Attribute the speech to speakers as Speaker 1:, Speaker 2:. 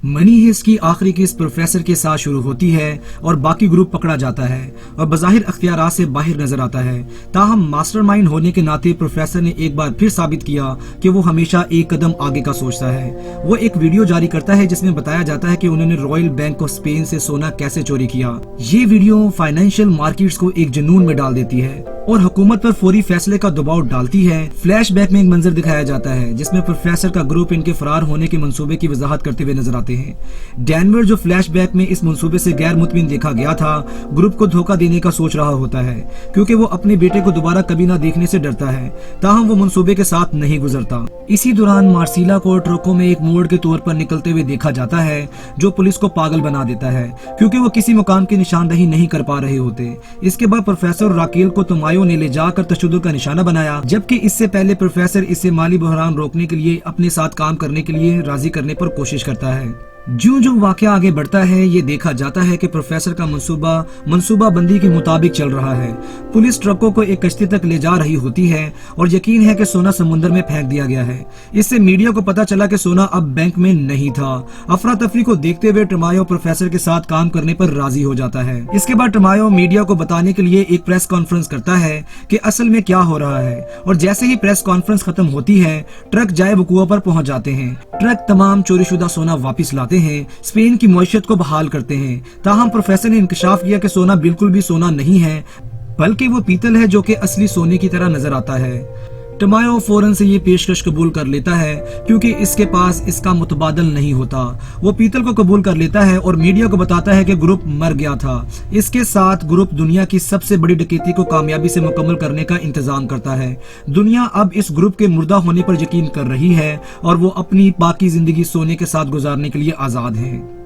Speaker 1: Money haste की आखिरी case professor के साथ शुरू होती है और बाकी ग्रुप पकड़ा जाता है और बज़ाहिर अख्तियारात से बाहर नजर आता है। ताहम मास्टरमाइंड होने के नाते प्रोफेसर ने एक बार फिर साबित किया कि वो हमेशा एक कदम आगे का सोचता है। वो एक वीडियो जारी करता है जिसमें बताया जाता है कि उन्होंने रॉयल बैंक ऑफ स्पेन से सोना कैसे चोरी किया। ये वीडियो फाइनेंशियल मार्केट्स को एक जुनून में डाल देती है और हुकूमत पर फौरी फैसले का दबाव डालती है। फ्लैशबैक में एक मंजर दिखाया जाता है जिसमें प्रोफेसर का ग्रुप इनके फरार होने के मंसूबे की वजाहत करते हुए नजर आते हैं। डेनवर जो फ्लैशबैक में इस मंसूबे से गैर मुतमिन देखा गया था, ग्रुप को धोखा देने का सोच रहा होता है क्योंकि वो अपने बेटे को दोबारा कभी ना देखने से डरता है। ताहम वो मंसूबे के साथ नहीं गुजरता। इसी दौरान मार्सिला को ट्रकों में एक मोड़ के तौर पर निकलते हुए देखा जाता है जो पुलिस को पागल बना देता है क्योंकि वो किसी मुकाम की निशानदही नहीं कर पा रहे होते। इसके बाद प्रोफेसर राकेल को तमायो ने ले जाकर तशद्दुद का निशाना बनाया, जबकि इससे पहले प्रोफेसर इसे माली बहरान रोकने के लिए अपने साथ काम करने के लिए राजी करने पर कोशिश करता है। जो वाकया आगे बढ़ता है ये देखा जाता है कि प्रोफेसर का मंसूबा बंदी के मुताबिक चल रहा है। पुलिस ट्रकों को एक कश्ती तक ले जा रही होती है और यकीन है कि सोना समुद्र में फेंक दिया गया है। इससे मीडिया को पता चला कि सोना अब बैंक में नहीं था। अफरा तफरी को देखते हुए टमायो प्रोफेसर के साथ काम करने पर राजी हो जाता है। इसके बाद टमायो मीडिया को बताने के लिए एक प्रेस कॉन्फ्रेंस करता है कि असल में क्या हो रहा है और जैसे ही प्रेस कॉन्फ्रेंस खत्म होती है ट्रक जाए वकूआ पर पहुंच जाते हैं। ट्रक तमाम चोरीशुदा सोना वापिस लाते हैं, स्पेन की मईशत को बहाल करते हैं। ताहम प्रोफेसर ने इंकशाफ किया कि सोना बिल्कुल भी सोना नहीं है बल्कि वो पीतल है जो कि असली सोने की तरह नजर आता है। टमायो फौरन से ये पेशकश कबूल कर लेता है क्योंकि इसके पास इसका मुतबादल नहीं होता। वो पीतल को कबूल कर लेता है और मीडिया को बताता है कि ग्रुप मर गया था। इसके साथ ग्रुप दुनिया की सबसे बड़ी डकैती को कामयाबी से मुकम्मल करने का इंतजाम करता है। दुनिया अब इस ग्रुप के मुर्दा होने पर यकीन कर रही है और वो अपनी बाकी जिंदगी सोने के साथ गुजारने के लिए आजाद है।